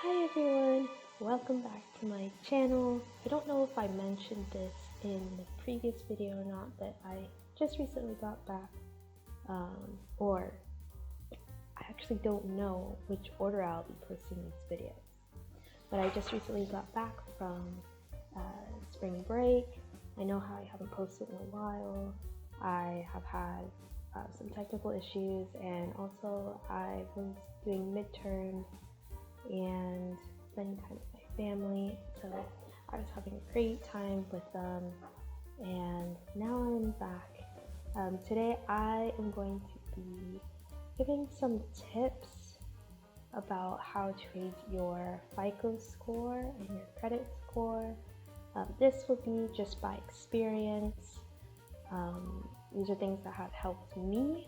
Hi everyone, welcome back to my channel. I don't know if I mentioned this in the previous video or not, but I just recently got back, or I actually don't know which order I'll be posting these videos, but I just recently got back from spring break. I know how I haven't posted in a while. I have had some technical issues, and also I was doing midterms and spending time with my family, so I was having a great time with them, and now I'm back. Today I am going to be giving some tips about how to raise your Fico score and your credit score. This will be just by experience. These are things that have helped me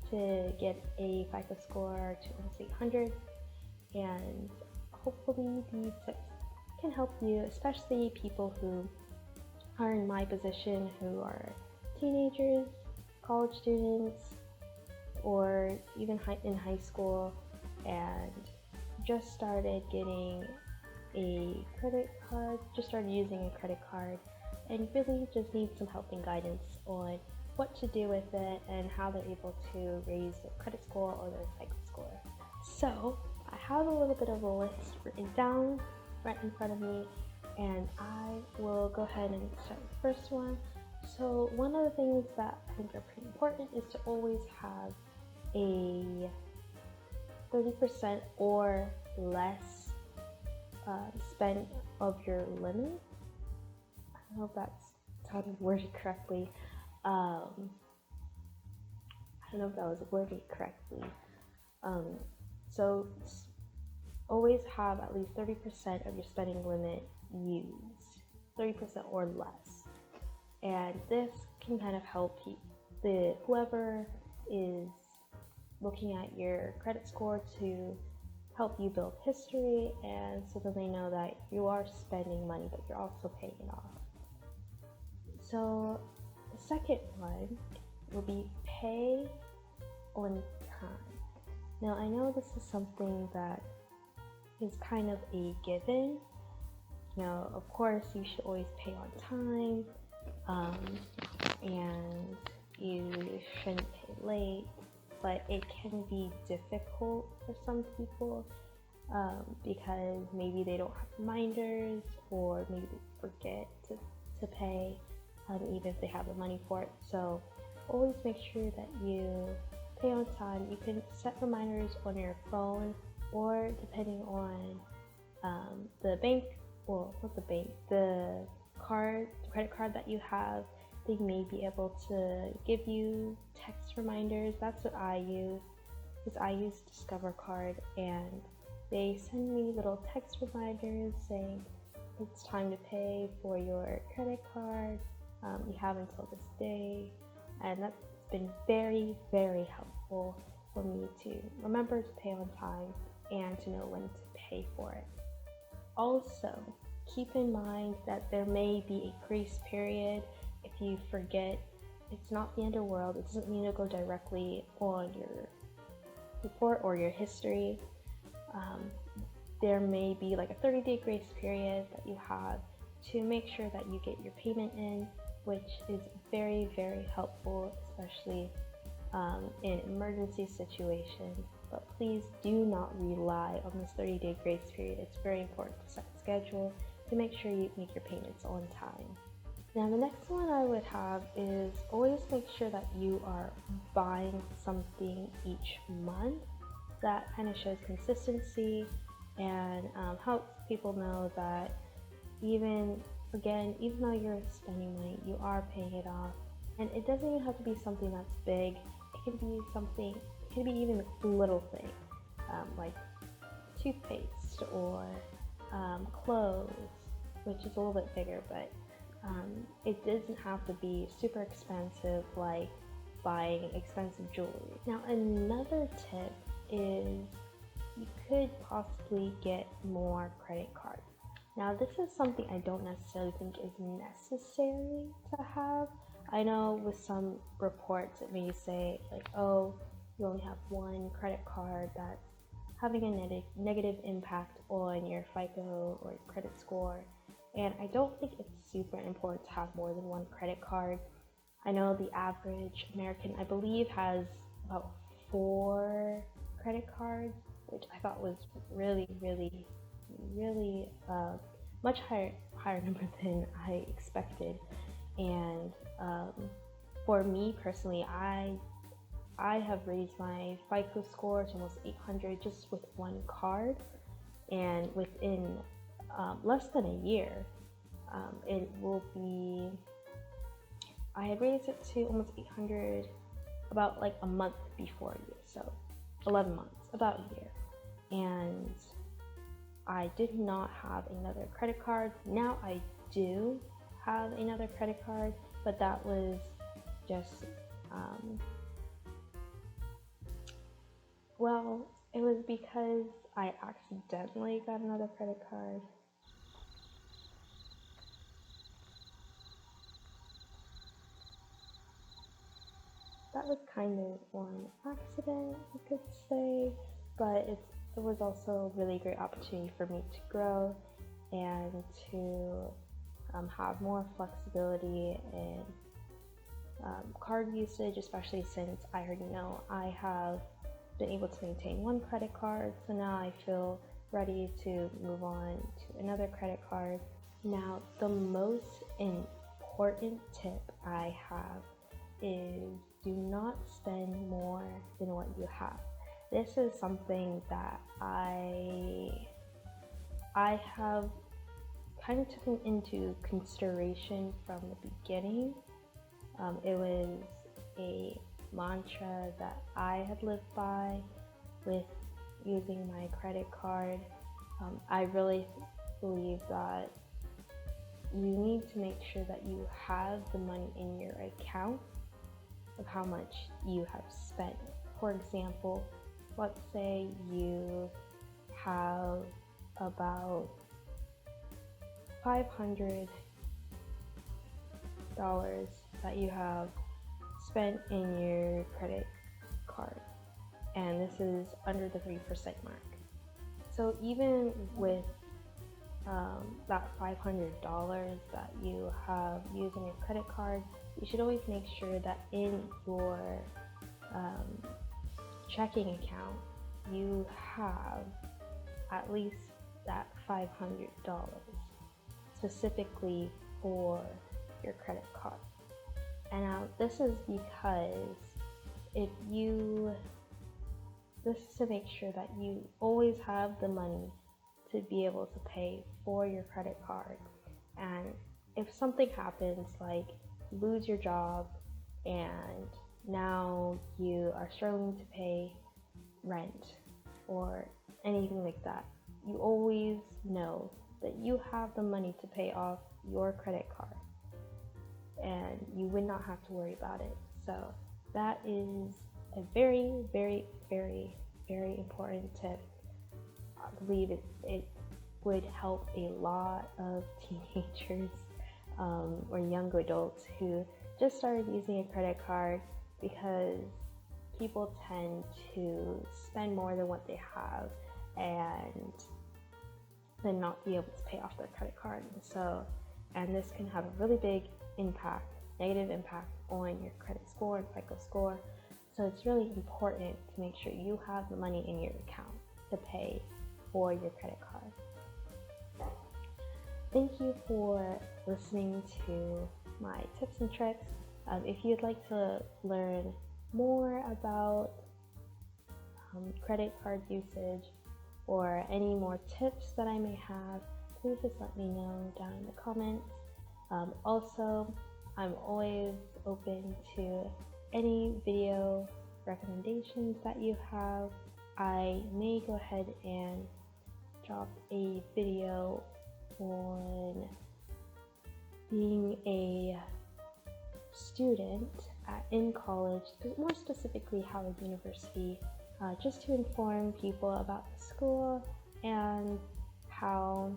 to get a Fico score to almost 800. And hopefully these tips can help you, especially people who are in my position, who are teenagers, college students, or even in high school and just started getting a credit card, just started using a credit card, and really just need some help and guidance on what to do with it and how they're able to raise their credit score or their FICO score. So I have a little bit of a list written down right in front of me, and I will go ahead and start with the first one. So one of the things that I think are pretty important is to always have a 30% or less spend of your limit. I don't know if that's sounded worded correctly. I don't know if that was worded correctly. So always have at least 30% of your spending limit used, 30% or less. And this can kind of help whoever is looking at your credit score to help you build history, and so that they know that you are spending money, but you're also paying it off. So the second one will be pay on time. Now I know this is something that is kind of a given. Now, of course, you should always pay on time, and you shouldn't pay late, but it can be difficult for some people because maybe they don't have reminders, or maybe they forget to pay, even if they have the money for it. So always make sure that you pay on time. You can set reminders on your phone, or depending on the bank, well, not the bank, the credit card that you have, they may be able to give you text reminders. That's what I use, because I use Discover Card, and they send me little text reminders saying it's time to pay for your credit card. You have until this day, and that's been very, very helpful for me to remember to pay on time and to know when to pay for it. Also, keep in mind that there may be a grace period. If you forget, it's not the end of the world. It doesn't mean to go directly on your report or your history. There may be like a 30-day grace period that you have to make sure that you get your payment in, which is very, very helpful, especially in emergency situations. But please do not rely on this 30-day grace period. It's very important to set a schedule to make sure you make your payments on time. Now the next one I would have is always make sure that you are buying something each month. That kind of shows consistency and helps people know that even though you're spending money, you are paying it off. And it doesn't even have to be something that's big. It can be even a little thing, like toothpaste or clothes, which is a little bit bigger, but it doesn't have to be super expensive like buying expensive jewelry. Now another tip is you could possibly get more credit cards. Now this is something I don't necessarily think is necessary to have. I know with some reports it may say like, oh, you only have one credit card that's having a negative impact on your FICO or credit score. And I don't think it's super important to have more than one credit card. I know the average American, I believe, has about 4 credit cards, which I thought was really, really, really much higher number than I expected. And for me personally, I have raised my FICO score to almost 800 just with one card, and within less than a year, it will be. I had raised it to almost 800 about like a month before a year, so 11 months, about a year. And I did not have another credit card. Now I do have another credit card, but that was just, well, it was because I accidentally got another credit card. That was kind of an accident, you could say, but it was also a really great opportunity for me to grow and to have more flexibility in card usage, especially since I already know I have been able to maintain one credit card, so now I feel ready to move on to another credit card. Now, the most important tip I have is do not spend more than what you have. This is something that I have kind of taken into consideration from the beginning. It was a mantra that I had lived by with using my credit card. I really believe that you need to make sure that you have the money in your account of how much you have spent. For example, let's say you have about $500 that you have spent in your credit card, and this is under the 3% mark. So even with that $500 that you have used in your credit card, you should always make sure that in your checking account you have at least that $500 specifically for your credit card. And now this is because this is to make sure that you always have the money to be able to pay for your credit card. And if something happens, like lose your job and now you are struggling to pay rent or anything like that, you always know that you have the money to pay off your credit card and you would not have to worry about it. So that is a very, very, very, very important tip. I believe it would help a lot of teenagers or young adults who just started using a credit card, because people tend to spend more than what they have and then not be able to pay off their credit card. And this can have a really big impact, negative impact on your credit score and FICO score. So it's really important to make sure you have the money in your account to pay for your credit card. Thank you for listening to my tips and tricks. If you'd like to learn more about credit card usage or any more tips that I may have, please just let me know down in the comments. Also, I'm always open to any video recommendations that you have. I may go ahead and drop a video on being a student in college, more specifically Howard University, just to inform people about the school and how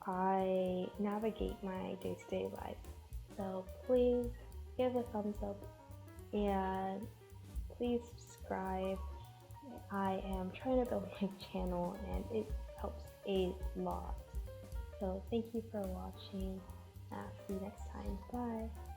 I navigate my day-to-day life. So please give a thumbs up and please subscribe I am trying to build my channel and it helps a lot. So thank you for watching. See you next time. Bye.